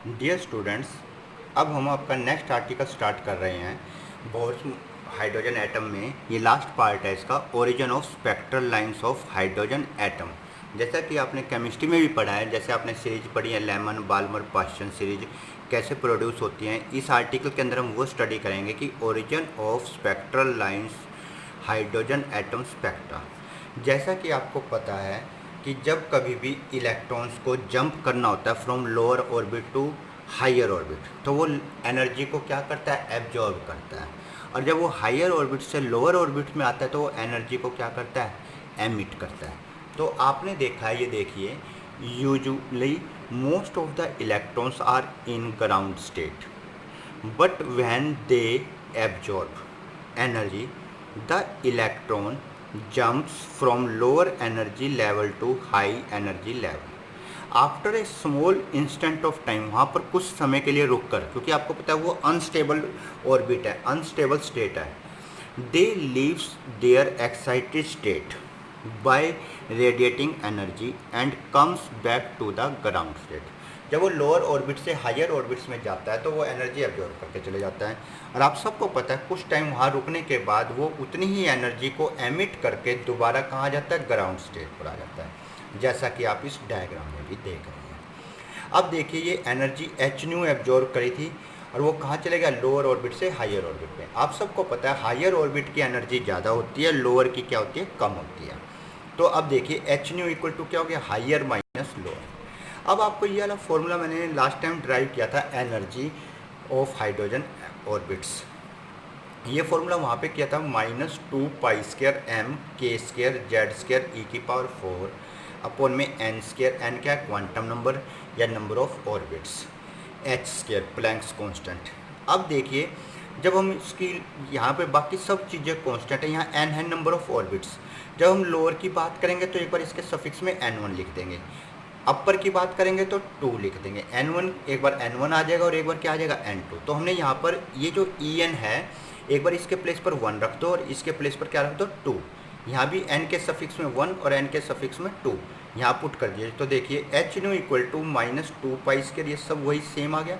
Dear students, अब हम आपका नेक्स्ट आर्टिकल स्टार्ट कर रहे हैं बोर्स हाइड्रोजन एटम में। ये लास्ट पार्ट है इसका, origin of spectral lines of hydrogen atom. जैसा कि आपने केमिस्ट्री में भी पढ़ा है, जैसे आपने सीरीज पढ़ी है लेमन बाल्मर पास्चन सीरीज, कैसे प्रोड्यूस होती हैं। इस आर्टिकल के अंदर हम वो स्टडी करेंगे कि origin of spectral lines hydrogen atom spectra. जैसा कि आपको पता है कि जब कभी भी इलेक्ट्रॉन्स को जंप करना होता है from lower orbit to higher orbit, तो वो एनर्जी को क्या करता है, एब्जॉर्ब करता है। और जब वो हायर ऑर्बिट से लोअर ऑर्बिट में आता है तो वो एनर्जी को क्या करता है, एमिट करता है। तो आपने देखा है, ये देखिए, usually most of the electrons are in ground state, but when they absorb energy, the electron jumps from lower energy level to high energy level after a small instant of time. वहाँ पर कुछ समय के लिए रुक कर, क्योंकि आपको पता है वो अनस्टेबल ऑर्बिट है, अनस्टेबल स्टेट है, they leaves their excited state by radiating energy and comes back to the ground state. जब वो लोअर ऑर्बिट से हायर ऑर्बिट्स में जाता है तो वो एनर्जी एब्जॉर्ब करके चले जाता है। और आप सबको पता है कुछ टाइम वहाँ रुकने के बाद वो उतनी ही एनर्जी को एमिट करके दोबारा कहाँ जाता है, ग्राउंड स्टेट पर आ जाता है, जैसा कि आप इस डायग्राम में भी देख रहे हैं। अब देखिए, ये एनर्जी एच न्यू एब्जॉर्ब करी थी और वो कहाँ चले गया, लोअर ऑर्बिट से हायर ऑर्बिट में। आप सबको पता है हायर ऑर्बिट की एनर्जी ज़्यादा होती है, लोअर की क्या होती है, कम होती है। तो अब देखिए एच न्यू इक्वल टू क्या हो गया, हायर माइनस लोअर। अब आपको ये वाला फॉर्मूला मैंने लास्ट टाइम ड्राइव किया था, एनर्जी ऑफ हाइड्रोजन ऑर्बिट्स। ये फॉर्मूला वहाँ पे किया था -2π² m k² z² e⁴ upon में n²। n क्या है, क्वांटम नंबर या number of orbits, h² Planck's constant. अब देखिए, जब हम इसकी यहाँ पे बाकी सब चीज़ें कांस्टेंट है, यहाँ n है नंबर ऑफ ऑर्बिट्स। जब हम लोअर की बात करेंगे तो एक बार इसके सफिक्स में n1 लिख देंगे, अपर की बात करेंगे तो 2 लिख देंगे। n1 एक बार n1 आ जाएगा और एक बार क्या आ जाएगा, n2। तो हमने यहाँ पर ये जो en है, एक बार इसके प्लेस पर 1 रख दो और इसके प्लेस पर क्या रख दो, 2। यहाँ भी n के सफिक्स में 1 और n के सफिक्स में 2 यहाँ पुट कर दिए। तो देखिए एच न्यू इक्वल टू -2π², ये सब वही सेम आ गया।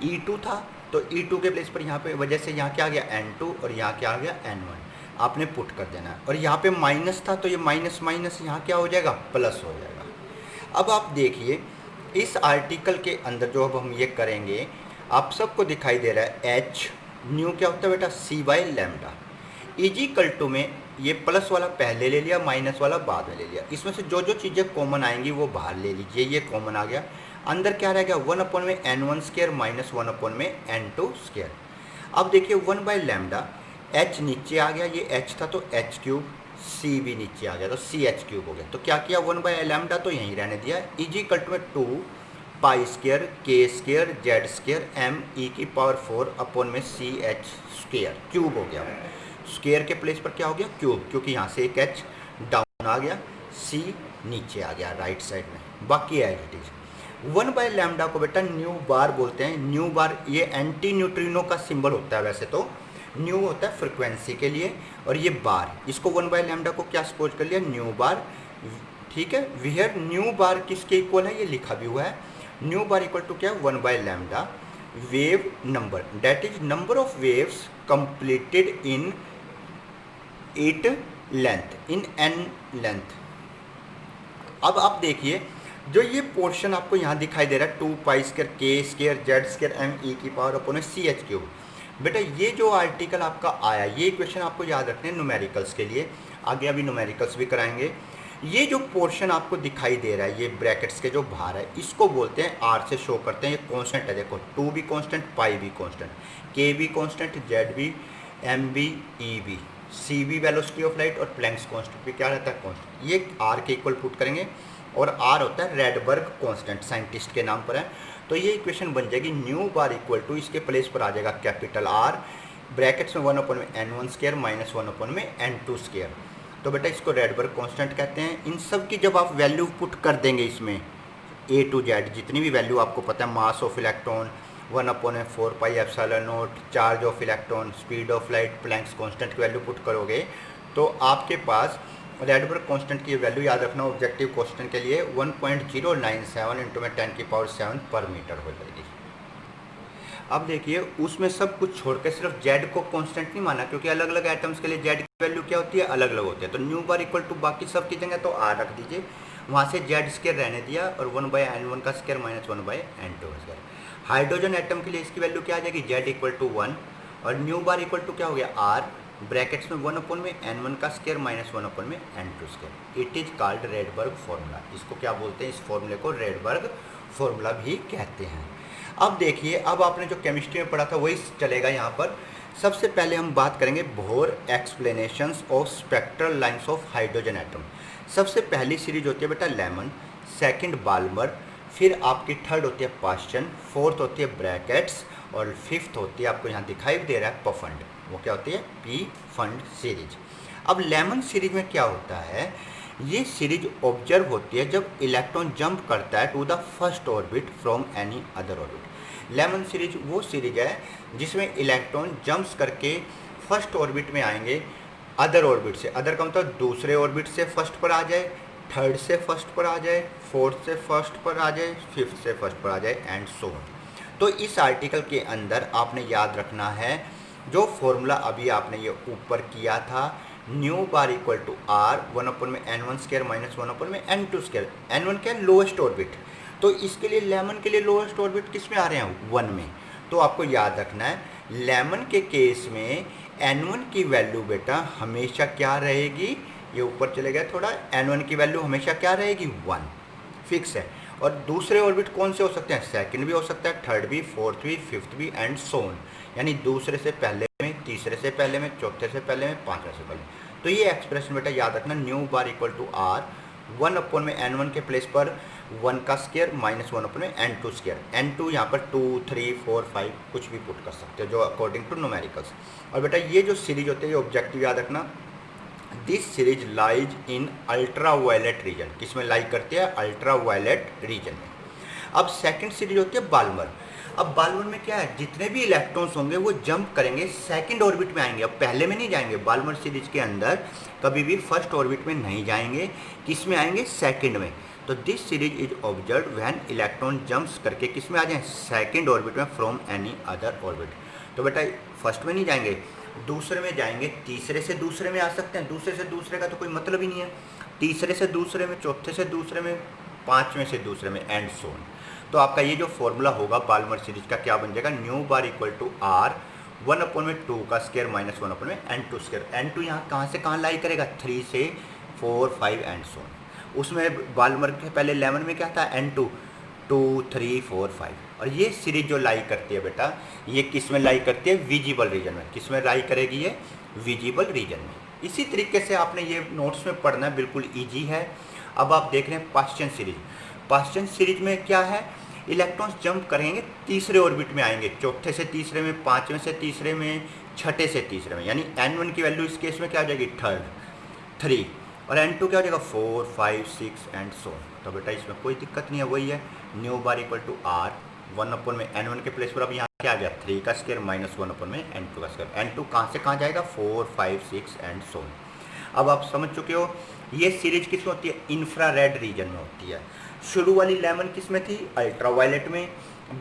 E2 था तो E2 के प्लेस पर यहाँ पे वजह से यहाँ क्या आ गया, n2, और यहाँ क्या आ गया, n1। आपने पुट कर देना है। और यहाँ पे माइनस था तो ये माइनस माइनस यहाँ क्या हो जाएगा, प्लस हो जाएगा। अब आप देखिए इस आर्टिकल के अंदर जो अब हम ये करेंगे, आप सबको दिखाई दे रहा है एच न्यू क्या होता है बेटा, c/λ इजिकल टू में ये प्लस वाला पहले ले लिया, माइनस वाला बाद में ले लिया। इसमें से जो जो चीज़ें कॉमन आएंगी वो बाहर ले लीजिए। ये कॉमन आ गया, अंदर क्या रह गया, 1 में n1² माइनस 1 में n2²। अब देखिए 1/λ, h नीचे आ गया, ये h था तो h3, c भी नीचे आ गया तो CH³ हो गया। तो क्या किया, 1/λ तो यहीं रहने दिया, इजिकल टू में 2π² k² z² m e⁴ upon में CH² क्यूब हो गया। स्क्वायर के प्लेस पर क्या हो गया, क्यूब, क्योंकि यहाँ से एक h डाउन आ गया, c नीचे आ गया राइट साइड में। बाकी एज इट इज 1/λ को बेटा न्यू बार बोलते हैं। न्यू बार ये एंटी न्यूट्रिनो का सिंबल होता है, वैसे तो न्यू होता है फ्रिक्वेंसी के लिए, और ये बार, इसको 1/λ को क्या सपोज कर लिया, न्यू बार। ठीक है, वियर न्यू बार किसके इक्वल है, ये लिखा भी हुआ है। न्यू बार इक्वल टू क्या, 1/λ wave number, that is number of waves completed in 8 length, in n length. अब आप देखिए जो ये पोर्शन आपको यहाँ दिखाई दे रहा है 2π² k² z² m e⁴ upon CH³। बेटा ये जो आर्टिकल आपका आया, ये इक्वेशन आपको याद रखने हैं न्यूमेरिकल्स के लिए, आगे अभी न्यूमेरिकल्स भी कराएंगे। ये जो पोर्शन आपको दिखाई दे रहा है, ये ब्रैकेट्स के जो बाहर है, इसको बोलते हैं r से शो करते हैं। ये कांस्टेंट है, देखो 2 भी कांस्टेंट, पाई भी कांस्टेंट, k भी कांस्टेंट, z भी, m भी, e भी, c भी वेलोसिटी ऑफ लाइट, और प्लैंक्स कांस्टेंट भी क्या रहता है, कांस्टेंट। ये r के इक्वल पुट करेंगे, और r होता है रेडबर्ग कांस्टेंट, साइंटिस्ट के नाम पर है। तो ये इक्वेशन बन जाएगी न्यू बार इक्वल टू, इसके प्लेस पर आ जाएगा कैपिटल R, ब्रैकेट्स में 1 में n1² माइनस 1 में n2²। तो बेटा इसको रेडबर्ग कांस्टेंट कहते हैं। इन सब की जब आप वैल्यू पुट कर देंगे इसमें A to Z, जितनी भी वैल्यू आपको पता है, mass of electron 1/4πε0, charge of electron, speed of light, Planck's constant की वैल्यू पुट करोगे तो आपके पास रेडबर्ग कांस्टेंट की वैल्यू याद रखना ऑब्जेक्टिव क्वेश्चन के लिए 1.097 इंटू में 10⁻7 पर मीटर हो जाएगी। अब देखिए उसमें सब कुछ छोड़ के सिर्फ जेड को कांस्टेंट नहीं माना, क्योंकि अलग अलग आइटम्स के लिए जेड की वैल्यू क्या होती है, अलग अलग होती है। तो न्यू बार इक्वल टू बाकी सब की जगह तो आर रख दीजिए, वहाँ से जेड स्क्वायर रहने दिया और 1/n1 का स्क्वायर माइनस 1/n2 का स्क्वायर। हाइड्रोजन एटम के लिए इसकी वैल्यू क्या आ जाएगी, जेड इक्वल टू 1 और न्यू बार इक्वल टू क्या हो गया आर, ब्रैकेट्स में 1/n1 का square minus 1/n2 square. It is called Rydberg formula. इसको क्या बोलते हैं, इस फॉर्मूले को रेडबर्ग फॉर्मूला भी कहते हैं। अब देखिए, अब आपने जो केमिस्ट्री में पढ़ा था वही चलेगा यहाँ पर। सबसे पहले हम बात करेंगे bore explanations of spectral lines of hydrogen atom. सबसे पहली सीरीज होती है बेटा लेमन, सेकंड बाल्मर, फिर आपकी थर्ड होती है पास्चन, फोर्थ होती है ब्रैकेट्स और फिफ्थ होती है, आपको यहाँ दिखाई दे रहा है पफंड, वो क्या होती है, पी फंड सीरीज। अब लेमन सीरीज में क्या होता है, ये सीरीज ऑब्जर्व होती है जब इलेक्ट्रॉन जंप करता है to the first orbit from any other orbit. Lyman series वो सीरीज है जिसमें इलेक्ट्रॉन जंप्स करके फर्स्ट ऑर्बिट में आएंगे अदर ऑर्बिट से। अदर का मतलब दूसरे ऑर्बिट से फर्स्ट पर आ जाए, थर्ड से फर्स्ट पर आ जाए, फोर्थ से फर्स्ट पर आ जाए, फिफ्थ से फर्स्ट पर आ जाए एंड सो ऑन। तो इस आर्टिकल के अंदर आपने याद रखना है जो फॉर्मूला अभी आपने ये ऊपर किया था, nu bar equal to R 1/n1 square minus 1/n2 square. n1 क्या है, लोएस्ट ऑर्बिट। तो इसके लिए लेमन के लिए लोएस्ट ऑर्बिट किस में आ रहे हैं, 1 में। तो आपको याद रखना है लेमन के केस में n1 की वैल्यू बेटा हमेशा क्या रहेगी, ये ऊपर चले गया थोड़ा, n1 की वैल्यू हमेशा क्या रहेगी, 1 फिक्स है। और दूसरे ऑर्बिट कौन से हो सकते हैं, सेकंड भी हो सकता है, थर्ड भी, फोर्थ भी, फिफ्थ भी एंड सो ऑन। यानी दूसरे से पहले में, तीसरे से पहले में, चौथे से पहले में, पांचवें से पहले। तो ये एक्सप्रेशन बेटा याद रखना, nu bar equal to R 1/n1 के प्लेस पर 1 का square minus 1/n2 square. n2 यहाँ पर 2, 3, 4, 5 कुछ भी पुट कर सकते हो जो अकॉर्डिंग टू न्यूमेरिकल्स। और बेटा ये जो सीरीज होती है ये ऑब्जेक्टिव याद रखना, this series lies in ultra violet region. किसमें लाई करती है, अल्ट्रा वायलेट रीजन में। अब सेकंड सीरीज होती है बाल्मर। अब बाल्मर में क्या है, जितने भी इलेक्ट्रॉन्स होंगे वो जंप करेंगे सेकंड ऑर्बिट में आएंगे, अब पहले में नहीं जाएंगे। बाल्मर सीरीज के अंदर कभी भी फर्स्ट ऑर्बिट में नहीं जाएंगे, किस में आएंगे, सेकंड में। तो this series is observe when electron jumps करके किस में आ जाए, सेकंड ऑर्बिट में फ्रॉम एनी अदर ऑर्बिट। तो बेटा फर्स्ट में नहीं जाएंगे, दूसरे में जाएंगे, तीसरे से दूसरे में आ सकते हैं, दूसरे से दूसरे का तो कोई मतलब ही नहीं है, तीसरे से दूसरे में, चौथे से दूसरे में, पांचवें से दूसरे में एंड सो ऑन। तो आपका ये जो फॉर्मूला होगा बाल्मर सीरीज का क्या बन जाएगा, nu bar equal to R 1/2 का square minus 1/n2 square. n2 यहाँ कहाँ से कहाँ लाई करेगा, 3 से 4, 5 एंड सो ऑन। उसमें बाल्मर के पहले लेमन में क्या था, n2 2, 3, 4, 5। और ये सीरीज जो लाई करती है बेटा, ये किस में लाई करती है, विजिबल रीजन में। किस में लाई करेगी, ये विजिबल रीजन में। इसी तरीके से आपने ये नोट्स में पढ़ना है, बिल्कुल ईजी है। अब आप देख रहे हैं पास्चन सीरीज। पास्चन सीरीज में क्या है, इलेक्ट्रॉन्स जंप करेंगे, तीसरे ऑर्बिट में आएंगे, चौथे से तीसरे में, पांचवें से तीसरे में, छठे से तीसरे में। यानी n1 की वैल्यू इस केस में क्या हो जाएगी, 3 और n2 क्या हो जाएगा, 4, 5, 6 एंड सो। तो बेटा इसमें कोई दिक्कत नहीं है, वही है nu bar equal to R 1/n1 के प्लेस पर अब यहाँ क्या आ गया, 3 का स्क्वायर माइनस 1/n2 का स्क्वायर। n2 कहाँ से कहाँ जाएगा, 4, 5, 6 एंड सो। अब आप समझ चुके हो ये सीरीज किस में होती है, इंफ्रारेड रीजन में होती है। शुरू वाली लेमन किस में थी, अल्ट्रा वायलेट में,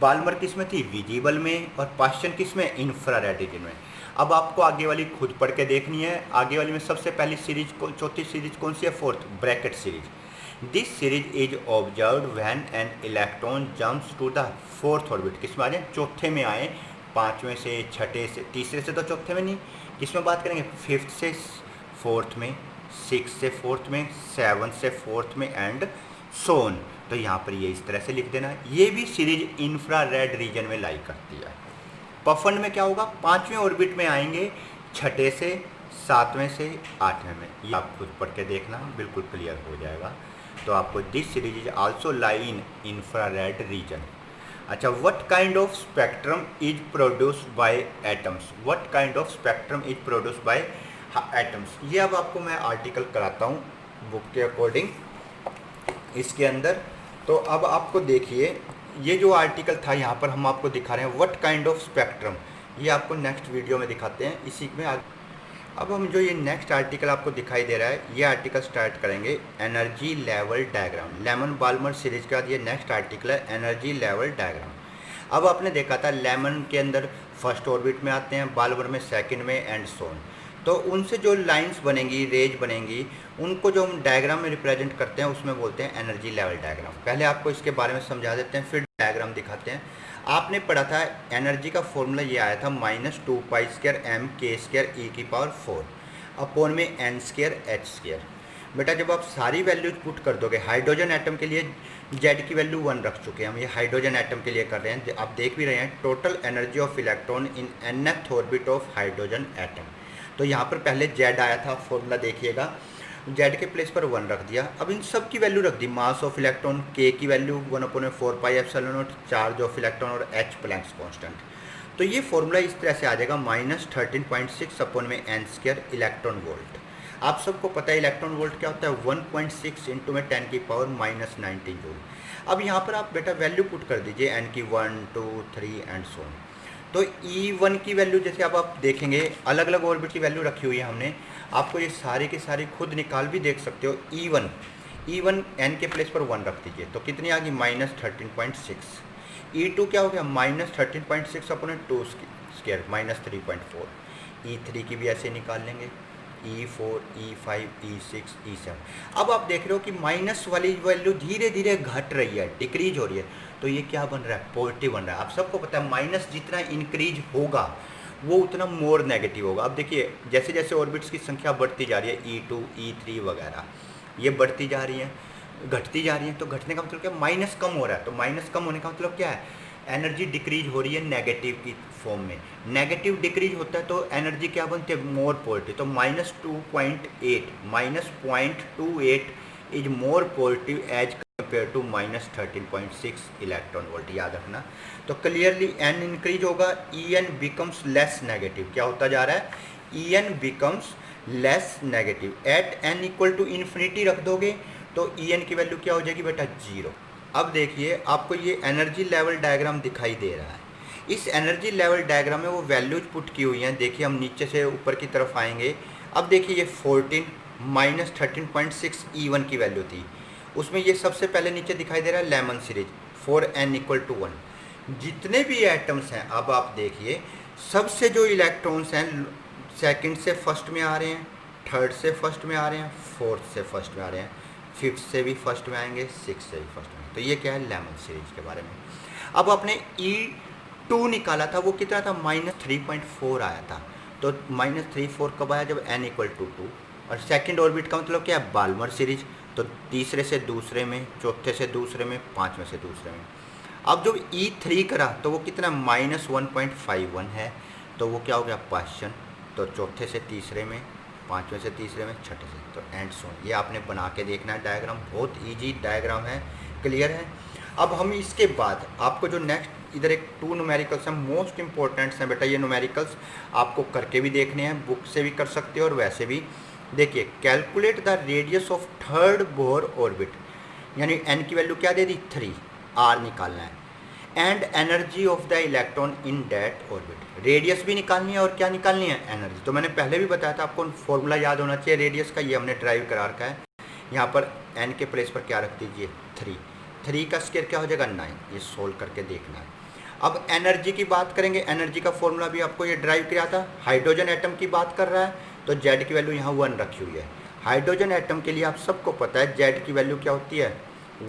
बाल्मर किस में थी, विजिबल में, और पास्चन किस में, इंफ्रारेड रीजन में। अब आपको आगे वाली खुद पढ़ के देखनी है। आगे वाली में सबसे पहली सीरीज चौथी सीरीज कौन सी है, fourth, Brackett series. This series is observe when an electron jumps to the fourth orbit. किस में आ जाए, चौथे में आए, पाँचवें से, छठे से, तीसरे से तो चौथे में नहीं, किसमें बात करेंगे, फिफ्थ से फोर्थ में, सिक्स से फोर्थ में, सेवन से फोर्थ में एंड सोन। तो यहाँ पर ये इस तरह से लिख देना। ये भी सीरीज इंफ्रारेड रीजन में लाई करती है। पफंड में क्या होगा, पांचवें ऑर्बिट में आएंगे, छठे से, सातवें से, आठवें में। ये आप खुद पढ़ के देखना, बिल्कुल क्लियर हो जाएगा। तो आपको this series is also lie in infrared region. अच्छा, what kind of spectrum is produced by atoms, what kind of spectrum is produced by atoms. ये अब आपको मैं आर्टिकल कराता हूँ बुक के अकॉर्डिंग इसके अंदर। तो अब आपको देखिए ये जो आर्टिकल था यहाँ पर हम आपको दिखा रहे हैं व्हाट काइंड ऑफ स्पेक्ट्रम, ये आपको नेक्स्ट वीडियो में दिखाते हैं। इसी में अब हम जो ये नेक्स्ट आर्टिकल आपको दिखाई दे रहा है, ये आर्टिकल स्टार्ट करेंगे energy level diagram. Lyman Balmer series के बाद ये नेक्स्ट आर्टिकल है एनर्जी लेवल डायग्राम। अब आपने देखा था लेमन के अंदर फर्स्ट ऑर्बिट में आते हैं, बाल्मर में सेकंड में, एंड सोन। तो उनसे जो लाइंस बनेंगी, रेज बनेंगी, उनको जो हम डायग्राम में रिप्रेजेंट करते हैं उसमें बोलते हैं एनर्जी लेवल डायग्राम। पहले आपको इसके बारे में समझा देते हैं, फिर डायग्राम दिखाते हैं। आपने पढ़ा था एनर्जी का फॉर्मूला ये आया था -2π² m⁻⁴ अपॉन में n²h²। बेटा जब आप सारी वैल्यूज पुट कर दोगे, हाइड्रोजन एटम के लिए Z की वैल्यू 1 रख चुके हैं हम, ये हाइड्रोजन एटम के लिए कर रहे हैं। आप देख भी रहे हैं total energy of electron in nth orbit of hydrogen atom. तो यहाँ पर पहले Z आया था, फॉर्मूला देखिएगा, Z के प्लेस पर 1 रख दिया। अब इन सब की वैल्यू रख दी, मास ऑफ इलेक्ट्रॉन K की वैल्यू 1/4πε0, चार्ज ऑफ इलेक्ट्रॉन और H प्लैंक्स कांस्टेंट। तो ये फॉर्मूला इस तरह से आ जाएगा -13.6 अपॉन में n² इलेक्ट्रॉन वोल्ट। आप सबको पता है इलेक्ट्रॉन वोल्ट क्या होता है, 1.6 इंटू में 10⁻⁻19 जूल। अब यहाँ पर आप बेटा वैल्यू पुट कर दीजिए n की 1, 2, 3 एंड सो ऑन। तो E1 की वैल्यू जैसे अब आप देखेंगे अलग अलग ऑर्बिट की वैल्यू रखी हुई है हमने, आपको ये सारी की सारी खुद निकाल भी देख सकते हो। E1 n के प्लेस पर 1 रख दीजिए तो कितनी आ गई -13.6। E2 क्या हो गया -13.6 अपॉन 2 स्क्वायर -3.4। E3 की भी ऐसे निकाल लेंगे, E4, E5, E6, E7। अब आप देख रहे हो कि माइनस वाली वैल्यू धीरे धीरे घट रही है, डिक्रीज हो रही है। तो ये क्या बन रहा है, पॉजिटिव बन रहा है। आप सबको पता है माइनस जितना इंक्रीज होगा वो उतना मोर नेगेटिव होगा। अब देखिए जैसे जैसे ऑर्बिट्स की संख्या बढ़ती जा रही है, E2, E3 वगैरह ये बढ़ती जा रही है, घटती जा रही है। तो घटने का मतलब क्या, माइनस कम हो रहा है। तो माइनस कम होने का मतलब क्या है, एनर्जी डिक्रीज हो रही है नेगेटिव की फॉर्म में। नेगेटिव डिक्रीज होता है तो एनर्जी क्या बनती है, मोर पॉजिटिव। तो -0.28 is more positive as compare to -13.6 electron volt, याद रखना। तो क्लियरली एन इंक्रीज होगा, En बिकम्स लेस नेगेटिव। क्या होता जा रहा है, En becomes less negative. At n equal to infinity रख दोगे तो En की वैल्यू क्या हो जाएगी बेटा, 0। अब देखिए आपको ये एनर्जी लेवल डायग्राम दिखाई दे रहा है। इस एनर्जी लेवल डायग्राम में वो वैल्यूज पुट की हुई हैं। देखिए हम नीचे से ऊपर की तरफ आएंगे। अब देखिए ये 14 -13.6 E1 की वैल्यू थी, उसमें ये सबसे पहले नीचे दिखाई दे रहा है लेमन सीरीज 4n = 1। जितने भी एटम्स हैं अब आप देखिए, सबसे जो इलेक्ट्रॉन्स हैं सेकंड से फर्स्ट में आ रहे हैं, थर्ड से फर्स्ट में आ रहे हैं, फोर्थ से फर्स्ट में आ रहे हैं, फिफ्थ से भी फर्स्ट में आएंगे, सिक्स से भी फर्स्ट में। तो ये क्या है, लेमन सीरीज के बारे में। अब आपने E2 निकाला था, वो कितना था, -3.4 आया था। तो -3.4 कब आया, जब n = 2। और सेकंड ऑर्बिट का मतलब क्या है, बाल्मर सीरीज। तो तीसरे से दूसरे में, चौथे से दूसरे में, पाँचवें से दूसरे में। अब जब E3 करा तो वो कितना -1.51 है। तो वो क्या हो गया, पाशन। तो चौथे से तीसरे में, पाँचवें से तीसरे में, छठे से, तो एंड सो। ये आपने बना के देखना है डायग्राम, बहुत इजी डायग्राम है, क्लियर है। अब हम इसके बाद आपको जो नेक्स्ट इधर एक 2 न्यूमेरिकल्स हैं, मोस्ट इंपॉर्टेंट्स हैं बेटा। ये न्यूमेरिकल्स आपको करके भी देखने हैं, बुक से भी कर सकते हो और वैसे भी। देखिए calculate the radius of third Bohr orbit, यानी n की वैल्यू क्या दे दी, 3, r निकालना है। And energy of the electron in that orbit, radius भी निकालनी है और क्या निकालनी है, एनर्जी। तो मैंने पहले भी बताया था आपको, फॉर्मूला याद होना चाहिए रेडियस का, ये हमने ड्राइव करा रखा है। यहाँ पर n के प्लेस पर क्या रख दीजिए, 3 का स्क्वायर क्या हो जाएगा, 9। ये सोल्व करके देखना है। अब एनर्जी की बात करेंगे, एनर्जी का फॉर्मूला भी आपको ये ड्राइव किया था। हाइड्रोजन एटम की बात कर रहा है तो Z की वैल्यू यहाँ 1 रखी हुई है। हाइड्रोजन एटम के लिए आप सबको पता है Z की वैल्यू क्या होती है,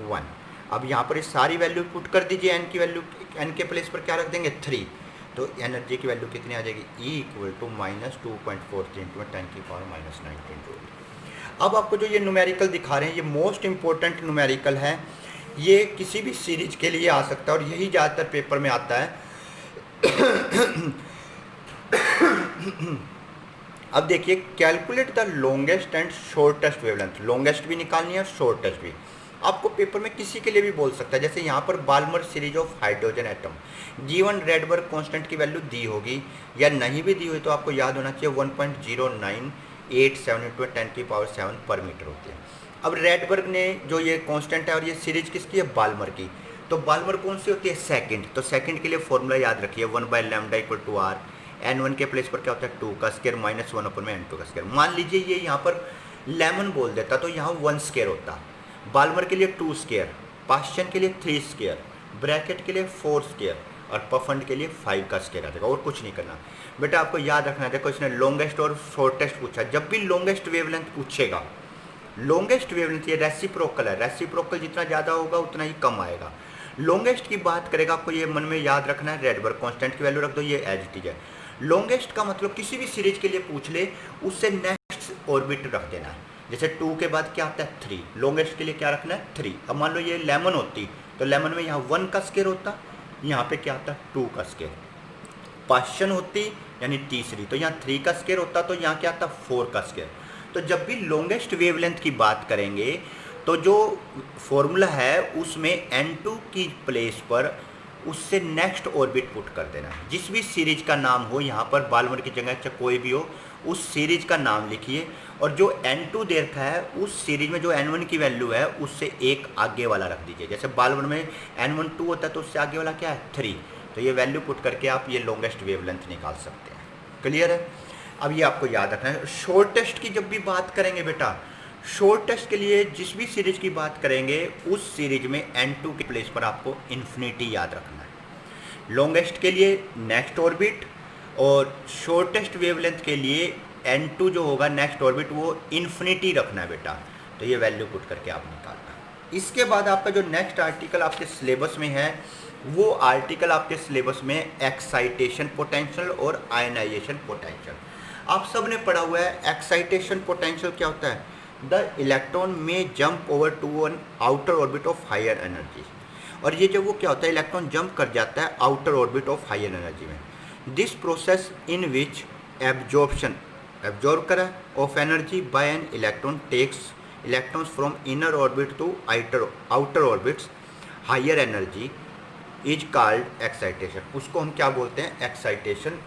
1। अब यहाँ पर इस सारी वैल्यू पुट कर दीजिए, n की वैल्यू, n के प्लेस पर क्या रख देंगे, 3। तो एनर्जी की वैल्यू कितनी आ जाएगी, E = -2.43 × 10⁻⁻19 जूल। अब आपको जो ये न्यूमेरिकल दिखा रहे हैं, ये मोस्ट इंपॉर्टेंट न्यूमेरिकल है। ये किसी भी सीरीज के लिए आ सकता है और यही ज़्यादातर पेपर में आता है। अब देखिए calculate the longest and shortest wavelength, longest भी निकालनी है और शॉर्टेस्ट भी। आपको पेपर में किसी के लिए भी बोल सकता है, जैसे यहाँ पर Balmer series of hydrogen atom, given Rydberg constant की वैल्यू दी होगी या नहीं भी दी हुई तो आपको याद होना चाहिए 1.0987 × 10⁻7 पर मीटर होती है। अब रेडबर्ग ने जो ये कांस्टेंट है और ये सीरीज किसकी है, बाल्मर की। तो बाल्मर कौन सी होती है, सेकंड। तो सेकंड के लिए फॉर्मूला याद रखिए, 1/λ = r N1 के प्लेस पर क्या होता है 2 का स्क्वायर माइनस 1 ऊपर में N2 का स्क्वायर। मान लीजिए ये यहाँ पर लेमन बोल देता तो यहाँ 1 स्क्वायर होता, बाल्मर के लिए 2 स्क्वायर, पास्चन के लिए 3 स्क्वायर, ब्रैकेट के लिए 4 स्क्वायर और पफंड के लिए 5 का स्क्वायर आ जाएगा, और कुछ नहीं करना। बेटा आपको याद रखना है, देखो इसने लॉन्गेस्ट और शॉर्टेस्ट पूछा, जब भी लॉन्गेस्ट वेवलेंथ पूछेगा, लॉन्गेस्ट वेवलेंथ ये रेसिप्रोकल है, रेसिप्रोकल जितना ज़्यादा होगा उतना ही कम आएगा। लॉन्गेस्ट की बात करेगा, आपको ये मन में याद रखना है, रेडबर्ग कांस्टेंट की वैल्यू रख दो, ये एज इट इज है। लॉन्गेस्ट का मतलब किसी भी सीरीज के लिए पूछ ले उससे नेक्स्ट ऑर्बिट रख देना है। जैसे 2 के बाद क्या आता है 3, लॉन्गेस्ट के लिए क्या रखना है 3। अब मान लो ये लेमन होती तो लेमन में यहाँ 1 का स्क्वायर होता, यहाँ पे क्या आता 2 का स्क्वायर। पास्चन होती यानी तीसरी तो यहाँ 3 का स्क्वायर होता, तो यहाँ क्या आता 4 का स्क्वायर। तो जब भी लॉन्गेस्ट वेवलेंथ की बात करेंगे तो जो फॉर्मूला है उसमें N2 की प्लेस पर उससे नेक्स्ट ऑर्बिट पुट कर देना है। जिस भी सीरीज का नाम हो, यहाँ पर बाल्मर की जगह चाहे कोई भी हो, उस सीरीज का नाम लिखिए और जो N2 दे रखा है उस सीरीज में जो N1 की वैल्यू है उससे एक आगे वाला रख दीजिए। जैसे बाल्मर में N1 2 होता है तो उससे आगे वाला क्या है 3, तो ये वैल्यू पुट करके आप ये लॉन्गेस्ट वेवलेंथ निकाल सकते हैं। क्लियर है? अब ये आपको याद रखना है। शॉर्टेस्ट की जब भी बात करेंगे बेटा, शॉर्टेस्ट के लिए जिस भी सीरीज की बात करेंगे उस सीरीज में N2 के प्लेस पर आपको इन्फिनिटी याद रखना है। लॉन्गेस्ट के लिए नेक्स्ट ऑर्बिट और शॉर्टेस्ट वेवलेंथ के लिए N2 जो होगा नेक्स्ट ऑर्बिट वो इन्फिनिटी रखना है बेटा। तो ये वैल्यू पुट करके आप निकालना। इसके बाद आपका जो नेक्स्ट आर्टिकल आपके सिलेबस में है वो आर्टिकल आपके सिलेबस में एक्साइटेशन पोटेंशियल और आयनाइजेशन पोटेंशियल। आप सब ने पढ़ा हुआ है एक्साइटेशन पोटेंशियल क्या होता है, द इलेक्ट्रॉन में jump over to an outer orbit of higher energy. और ये जो वो क्या होता है, इलेक्ट्रॉन जंप कर जाता है outer orbit of higher energy में। This process in which absorption absorb करा of energy by an electron takes electrons from inner orbit to outer orbits higher energy is called excitation. उसको हम क्या बोलते हैं, एक्साइटेशन।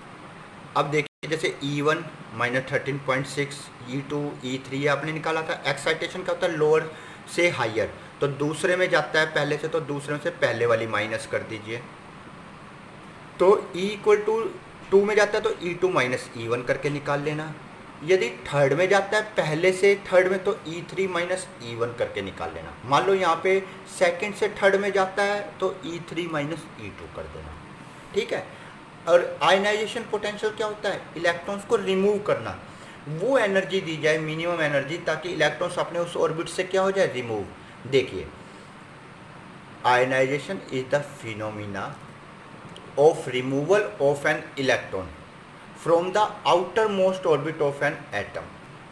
अब देखिए जैसे E1 माइनस 13.6, E2 E3 आपने निकाला था। एक्साइटेशन क्या होता है, लोअर से हायर, तो दूसरे में जाता है पहले से, तो दूसरे में से पहले वाली माइनस कर दीजिए। तो E इक्वल टू 2 में जाता है तो E2 माइनस E1 करके निकाल लेना। यदि थर्ड में जाता है पहले से थर्ड में तो E3 माइनस E1 करके निकाल लेना। मान लो यहाँ पे सेकंड से थर्ड में जाता है तो E3 माइनस E2 कर देना। ठीक है। और आयनाइजेशन पोटेंशियल क्या होता है, इलेक्ट्रॉन्स को रिमूव करना, वो एनर्जी दी जाए मिनिमम एनर्जी ताकि इलेक्ट्रॉन्स अपने उस ऑर्बिट से क्या हो जाए, रिमूव। देखिए ionisation is the phenomena of removal of an electron from the outer most orbit of an atom.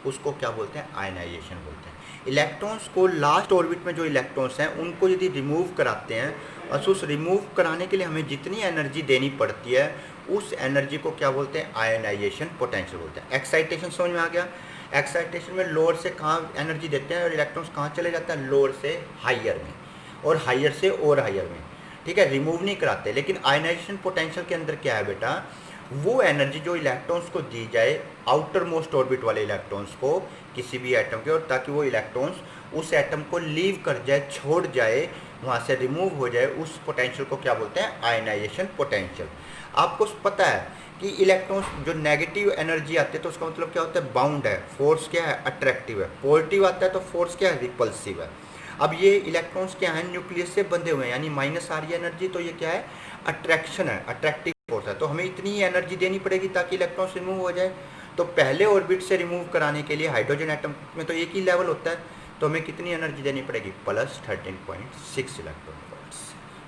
उसको क्या बोलते हैं, आयनाइजेशन बोलते हैं। इलेक्ट्रॉन्स को लास्ट ऑर्बिट में जो इलेक्ट्रॉन्स हैं उनको यदि रिमूव कराते हैं और उस रिमूव कराने के लिए हमें जितनी एनर्जी देनी पड़ती है उस एनर्जी को क्या बोलते हैं, आयनाइजेशन पोटेंशियल बोलते हैं। एक्साइटेशन समझ में आ गया। एक्साइटेशन में लोअर से कहाँ एनर्जी देते हैं और इलेक्ट्रॉन्स कहाँ चले जाता है, लोअर से हायर में और हायर से और हायर में। ठीक है, रिमूव नहीं कराते। लेकिन आयनाइजेशन पोटेंशियल के अंदर क्या है बेटा, वो एनर्जी जो इलेक्ट्रॉन्स को दी जाए आउटर मोस्ट ऑर्बिट वाले इलेक्ट्रॉन्स को किसी भी एटम के, और ताकि वो इलेक्ट्रॉन्स उस एटम को लीव कर जाए, छोड़ जाए, वहाँ से रिमूव हो जाए, उस पोटेंशियल को क्या बोलते हैं, आयनाइजेशन पोटेंशियल। आपको पता है कि इलेक्ट्रॉन्स जो नेगेटिव एनर्जी आती है तो उसका मतलब क्या होता है, बाउंड है, फोर्स क्या है, अट्रैक्टिव है। पॉजिटिव आता है तो फोर्स क्या है, रिपल्सिव है। अब ये इलेक्ट्रॉन्स क्या है, न्यूक्लियस से बंधे हुए हैं, यानी माइनस आ रही है एनर्जी, तो ये क्या है, अट्रैक्शन है, अट्रैक्टिव फोर्स है। तो हमें इतनी ही एनर्जी देनी पड़ेगी ताकि इलेक्ट्रॉन्स रिमूव हो जाए। तो पहले ऑर्बिट से रिमूव कराने के लिए हाइड्रोजन एटम में तो एक ही लेवल होता है, तो हमें कितनी एनर्जी देनी पड़ेगी, प्लस 13.6 इलेक्ट्रॉन वोल्ट्स।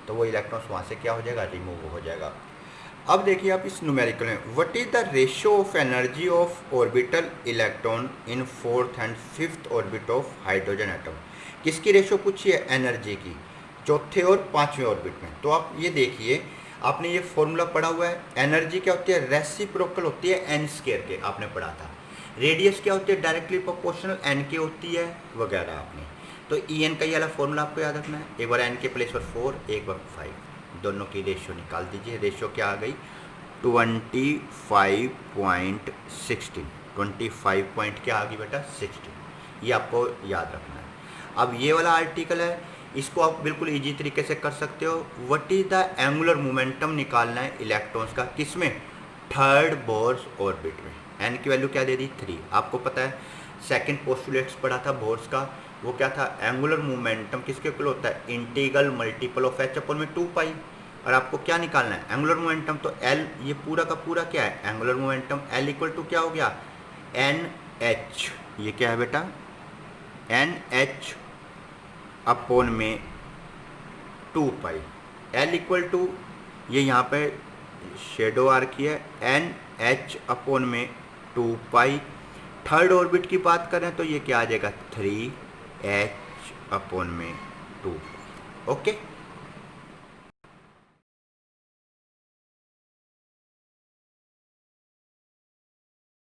तो वो इलेक्ट्रॉन्स वहाँ से क्या हो जाएगा, रिमूव हो जाएगा। अब देखिए आप इस न्यूमेरिकल में, what is the ratio of energy of orbital electron in fourth and fifth orbit of hydrogen atom. किसकी रेशियो पूछी है, एनर्जी की, चौथे और पांचवें ऑर्बिट में। तो आप ये देखिए, आपने ये फॉर्मूला पढ़ा हुआ है। एनर्जी क्या होती है, रेसिप्रोकल होती है एन स्क्वायर के, आपने पढ़ा था। रेडियस क्या होती है, डायरेक्टली प्रोपोर्शनल एन के होती है वगैरह आपने। तो ई एन का ये वाला फॉर्मूला आपको याद रखना है। एक बार एन के प्लेस पर 4, एक बार 5, दोनों की रेशियो निकाल दीजिए। रेशियो क्या आ गई, 25.16, 25 पॉइंट क्या आ गई बेटा, 16। ये आपको याद रखना है। अब ये वाला आर्टिकल है, इसको आप बिल्कुल इजी तरीके से कर सकते हो। What is the angular momentum निकालना है इलेक्ट्रॉन्स का, किसमें, थर्ड बोर्स ऑर्बिट में। एन की वैल्यू क्या दे दी 3। आपको पता है सेकंड पोस्टुलेट्स पढ़ा था बोर्स का, वो क्या था, एंगुलर मोमेंटम किसके इक्वल होता है, integral multiple of H upon में 2 पाई। और आपको क्या निकालना है, एंगुलर मोमेंटम, तो एल ये पूरा का पूरा क्या है, angular momentum L equal to क्या हो गया, एन एच, ये क्या है बेटा, एन एच अपॉन में 2 पाई। एल इक्वल टू ये यहाँ पे शेडो आर की है, एन एच अपॉन में 2 पाई। थर्ड ऑर्बिट की बात करें तो ये क्या आ जाएगा, 3 एच अपॉन में 2। ओके।